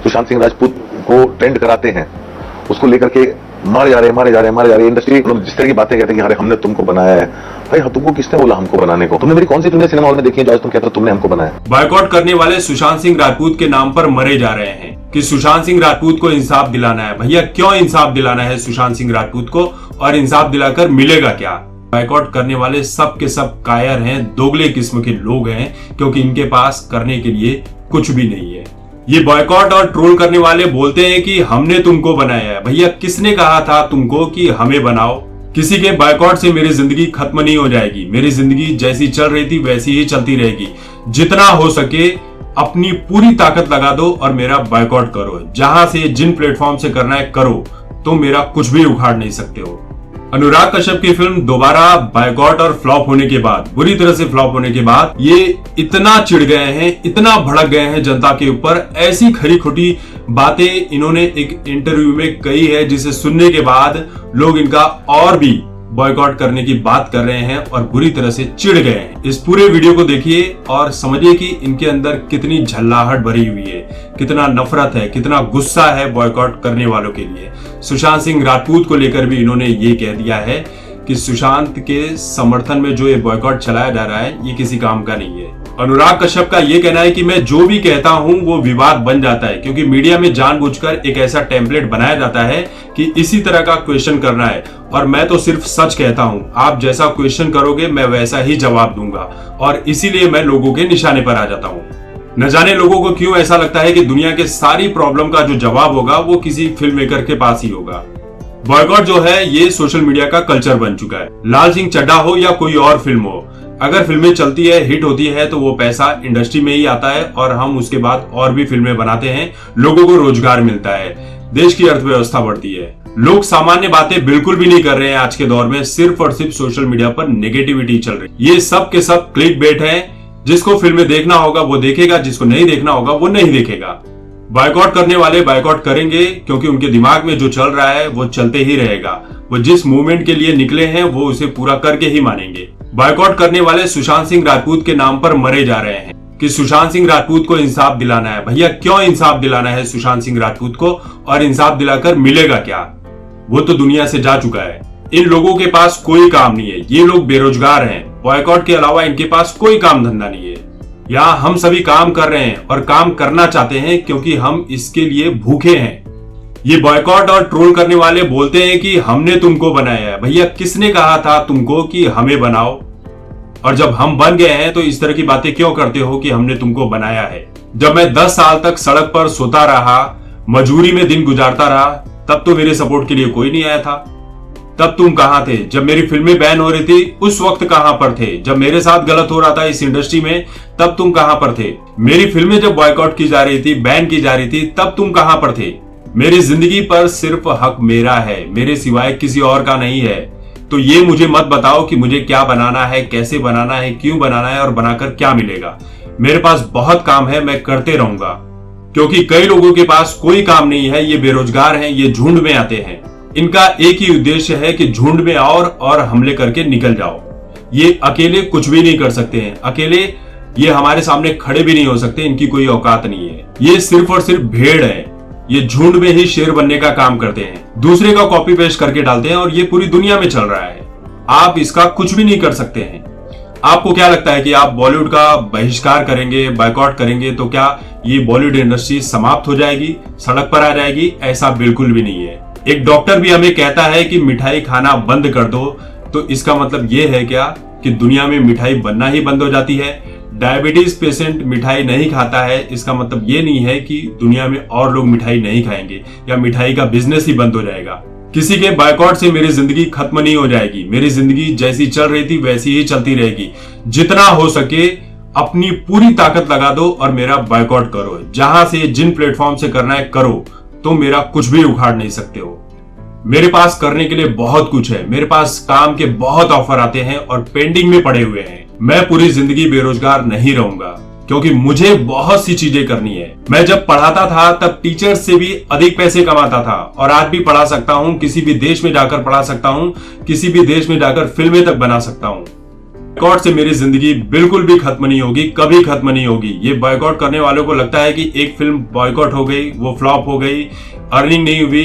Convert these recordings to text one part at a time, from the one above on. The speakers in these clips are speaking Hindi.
सुशांत सिंह राजपूत को ट्रेंड कराते हैं, उसको लेकर के मारे जा रहे हैं। इंडस्ट्री जिस तरह की बातें कहते हैं कि अरे हमने तुमको बनाया है, भाई तुमको किसने बोला हमको बनाने को? तुमने मेरी कौन सी फिल्में सिनेमा हॉल में देखी है जो आज तुम कहते हो तुमने हमको बनाया? बॉयकॉट करने वाले सुशांत सिंह राजपूत के नाम पर मरे जा रहे हैं कि सुशांत सिंह राजपूत को इंसाफ दिलाना है। भैया क्यों इंसाफ दिलाना है सुशांत सिंह राजपूत को, और इंसाफ दिलाकर मिलेगा क्या? बॉयकॉट करने वाले सब के सब कायर हैं, दोगले किस्म के लोग हैं, क्योंकि इनके पास करने के लिए कुछ भी नहीं है। ये बॉयकॉट और ट्रोल करने वाले बोलते हैं कि हमने तुमको बनाया है। भैया किसने कहा था तुमको कि हमें बनाओ? किसी के बॉयकॉट से मेरी जिंदगी खत्म नहीं हो जाएगी। मेरी जिंदगी जैसी चल रही थी वैसी ही चलती रहेगी। जितना हो सके अपनी पूरी ताकत लगा दो और मेरा बॉयकॉट करो। जहां से जिन प्लेटफॉर्म से करना है करो, तुम मेरा कुछ भी उखाड़ नहीं सकते हो। अनुराग कश्यप की फिल्म दोबारा बॉयकॉट और फ्लॉप होने के बाद, बुरी तरह से फ्लॉप होने के बाद, ये इतना चिढ़ गए हैं, इतना भड़क गए हैं जनता के ऊपर। ऐसी खरी खोटी बातें इन्होंने एक इंटरव्यू में कही है जिसे सुनने के बाद लोग इनका और भी बॉयकॉट करने की बात कर रहे हैं और बुरी तरह से चिढ़ गए हैं। इस पूरे वीडियो को देखिए और समझिए कि इनके अंदर कितनी झल्लाहट भरी हुई है, कितना नफरत है, कितना गुस्सा है बॉयकॉट करने वालों के लिए। सुशांत सिंह राजपूत को लेकर भी इन्होंने ये कह दिया है कि सुशांत के समर्थन में जो ये बॉयकॉट चलाया जा रहा है ये किसी काम का नहीं है। अनुराग कश्यप का ये कहना है कि मैं जो भी कहता हूं वो विवाद बन जाता है, क्योंकि मीडिया में जानबूझकर एक ऐसा टेम्पलेट बनाया जाता है कि इसी तरह का क्वेश्चन करना है, और मैं तो सिर्फ सच कहता हूं। आप जैसा क्वेश्चन करोगे मैं वैसा ही जवाब दूंगा, और इसीलिए मैं लोगों के निशाने पर आ जाता हूं। न जाने लोगों को क्यों ऐसा लगता है कि दुनिया के सारी प्रॉब्लम का जो जवाब होगा वो किसी फिल्म मेकर के पास ही होगा। बॉयकॉट जो है ये सोशल मीडिया का कल्चर बन चुका है। लाल सिंह चड्ढा हो या कोई और फिल्म हो, अगर फिल्में चलती है, हिट होती है, तो वो पैसा इंडस्ट्री में ही आता है और हम उसके बाद और भी फिल्में बनाते हैं, लोगों को रोजगार मिलता है, देश की अर्थव्यवस्था बढ़ती है। लोग सामान्य बातें बिल्कुल भी नहीं कर रहे हैं आज के दौर में, सिर्फ और सिर्फ सोशल मीडिया पर नेगेटिविटी चल रही है। ये सब के सब क्लिक बेट है। जिसको फिल्में देखना होगा वो देखेगा, जिसको नहीं देखना होगा वो नहीं देखेगा। बॉयकॉट करने वाले बॉयकॉट करेंगे क्योंकि उनके दिमाग में जो चल रहा है वो चलते ही रहेगा। वो जिस मूवमेंट के लिए निकले हैं वो उसे पूरा करके ही मानेंगे। बॉयकॉट करने वाले सुशांत सिंह राजपूत के नाम पर मरे जा रहे हैं कि सुशांत सिंह राजपूत को इंसाफ दिलाना है। भैया क्यों इंसाफ दिलाना है सुशांत सिंह राजपूत को, और इंसाफ दिलाकर मिलेगा क्या? वो तो दुनिया से जा चुका है। इन लोगों के पास कोई काम नहीं है, ये लोग बेरोजगार हैं। बॉयकॉट के अलावा इनके पास कोई काम धंधा नहीं है। यहाँ हम सभी काम कर रहे हैं और काम करना चाहते हैं क्योंकि हम इसके लिए भूखे हैं। ये बॉयकॉट और ट्रोल करने वाले बोलते हैं कि हमने तुमको बनाया है। भैया किसने कहा था तुमको कि हमें बनाओ? और जब हम बन गए हैं तो इस तरह की बातें क्यों करते हो कि हमने तुमको बनाया है? जब मैं 10 साल तक सड़क पर सोता रहा, मजूरी में दिन गुजारता रहा, तब तो मेरे सपोर्ट के लिए कोई नहीं आया था। तब तुम कहां थे? जब मेरी फिल्में बैन हो रही थी उस वक्त कहां पर थे? जब मेरे साथ गलत हो रहा था इस इंडस्ट्री में तब तुम कहां पर थे? मेरी फिल्में जब बॉयकॉट की जा रही थी, बैन की जा रही थी, तब तुम कहां पर थे? मेरी जिंदगी पर सिर्फ हक मेरा है, मेरे सिवाय किसी और का नहीं है। तो ये मुझे मत बताओ कि मुझे क्या बनाना है, कैसे बनाना है, क्यों बनाना है और बनाकर क्या मिलेगा। मेरे पास बहुत काम है, मैं करते रहूंगा, क्योंकि कई लोगों के पास कोई काम नहीं है। ये बेरोजगार हैं, ये झुंड में आते हैं। इनका एक ही उद्देश्य है कि झुंड में और हमले करके निकल जाओ। ये अकेले कुछ भी नहीं कर सकते हैं, अकेले ये हमारे सामने खड़े भी नहीं हो सकते, इनकी कोई औकात नहीं है। ये सिर्फ और सिर्फ भेड़ है, ये झुंड में ही शेर बनने का काम करते हैं, दूसरे का कॉपी पेस्ट करके डालते हैं, और ये पूरी दुनिया में चल रहा है। आप इसका कुछ भी नहीं कर सकते हैं। आपको क्या लगता है कि आप बॉलीवुड का बहिष्कार करेंगे, बॉयकॉट करेंगे तो क्या ये बॉलीवुड इंडस्ट्री समाप्त हो जाएगी, सड़क पर आ जाएगी? ऐसा बिल्कुल भी नहीं है। एक डॉक्टर भी हमें कहता है कि मिठाई खाना बंद कर दो, तो इसका मतलब ये है क्या कि दुनिया में मिठाई बनना ही बंद हो जाती है? डायबिटीज पेशेंट मिठाई नहीं खाता है, इसका मतलब ये नहीं है कि दुनिया में और लोग मिठाई नहीं खाएंगे या मिठाई का बिजनेस ही बंद हो जाएगा। किसी के बॉयकॉट से मेरी जिंदगी खत्म नहीं हो जाएगी। मेरी जिंदगी जैसी चल रही थी वैसी ही चलती रहेगी। जितना हो सके अपनी पूरी ताकत लगा दो और मेरा बॉयकॉट करो। जहां से जिन प्लेटफॉर्म से करना है करो, तुम मेरा कुछ भी उखाड़ नहीं सकते हो। मेरे पास करने के लिए बहुत कुछ है, मेरे पास काम के बहुत ऑफर आते हैं और पेंडिंग में पड़े हुए हैं। मैं पूरी जिंदगी बेरोजगार नहीं रहूंगा क्योंकि मुझे बहुत सी चीजें करनी है। मैं जब पढ़ाता था तब टीचर्स से भी अधिक पैसे कमाता था और आज भी पढ़ा सकता हूँ, किसी भी देश में जाकर पढ़ा सकता हूँ, किसी भी देश में जाकर फिल्में तक बना सकता हूँ। बॉयकॉट से मेरी जिंदगी बिल्कुल भी खत्म नहीं होगी, कभी खत्म नहीं होगी। ये बॉयकॉट करने वालों को लगता है कि एक फिल्म बॉयकॉट हो गई, वो फ्लॉप हो गई, अर्निंग नहीं हुई,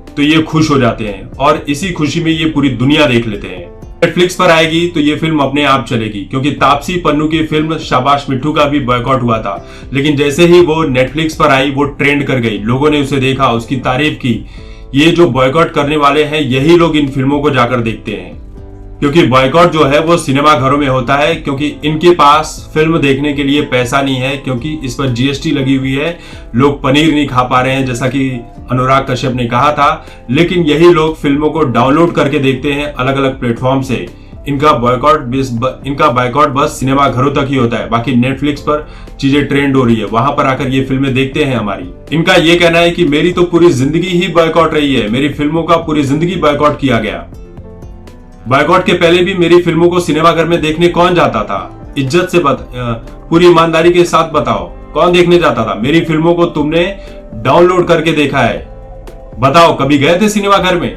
तो ये खुश हो जाते हैं और इसी खुशी में ये पूरी दुनिया देख लेते हैं। नेटफ्लिक्स पर आएगी तो ये फिल्म अपने आप चलेगी, क्योंकि तापसी पन्नू की फिल्म शाबाश मिट्ठू का भी बॉयकॉट हुआ था, लेकिन जैसे ही वो नेटफ्लिक्स पर आई वो ट्रेंड कर गई, लोगों ने उसे देखा, उसकी तारीफ की। ये जो बॉयकॉट करने वाले हैं यही लोग इन फिल्मों को जाकर देखते हैं, क्योंकि बॉयकॉट जो है वो सिनेमा घरों में होता है, क्योंकि इनके पास फिल्म देखने के लिए पैसा नहीं है, क्योंकि इस पर जीएसटी लगी हुई है, लोग पनीर नहीं खा पा रहे हैं जैसा कि अनुराग कश्यप ने कहा था। लेकिन यही लोग फिल्मों को डाउनलोड करके देखते हैं अलग अलग प्लेटफॉर्म से। इनका बॉयकॉट बस सिनेमा घरों तक ही होता है, बाकी नेटफ्लिक्स पर चीजें ट्रेंड हो रही है, वहां पर आकर ये फिल्में देखते हैं हमारी। इनका ये कहना है कि मेरी तो पूरी जिंदगी ही बॉयकॉट रही है, मेरी फिल्मों का पूरी जिंदगी बॉयकॉट किया गया। बॉयकॉट के पहले भी मेरी फिल्मों को सिनेमाघर में देखने कौन जाता था? इज्जत से पूरी ईमानदारी के साथ बताओ, कौन देखने जाता था? मेरी फिल्मों को तुमने डाउनलोड करके देखा है, बताओ कभी गए थे सिनेमाघर में?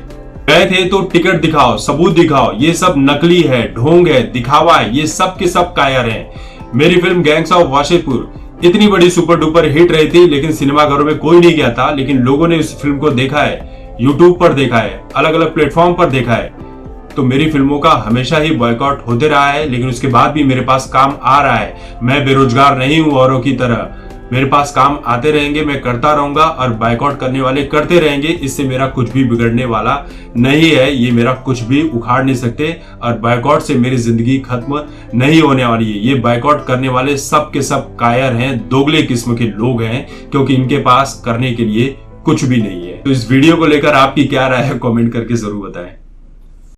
गए थे तो टिकट दिखाओ, सबूत दिखाओ। ये सब नकली है, ढोंग है, दिखावा है, ये सब के सब कायर हैं। मेरी फिल्म गैंग्स ऑफ वासेपुर इतनी बड़ी सुपर डुपर हिट रही थी, लेकिन सिनेमाघरों में कोई नहीं गया था, लेकिन लोगों ने उस फिल्म को देखा है, यूट्यूब पर देखा है, अलग अलग प्लेटफॉर्म पर देखा है। तो मेरी फिल्मों का हमेशा ही बॉयकॉट होते रहा है, लेकिन उसके बाद भी मेरे पास काम आ रहा है। मैं बेरोजगार नहीं हूं औरों की तरह, मेरे पास काम आते रहेंगे, मैं करता रहूंगा और बॉयकॉट करने वाले करते रहेंगे। इससे मेरा कुछ भी बिगड़ने वाला नहीं है, ये मेरा कुछ भी उखाड़ नहीं सकते और बॉयकॉट से मेरी जिंदगी खत्म नहीं होने वाली है। ये बॉयकॉट करने वाले सब के सब कायर हैं, दोगले किस्म के लोग हैं, क्योंकि इनके पास करने के लिए कुछ भी नहीं है। तो इस वीडियो को लेकर आपकी क्या राय है, कमेंट करके जरूर बताएं।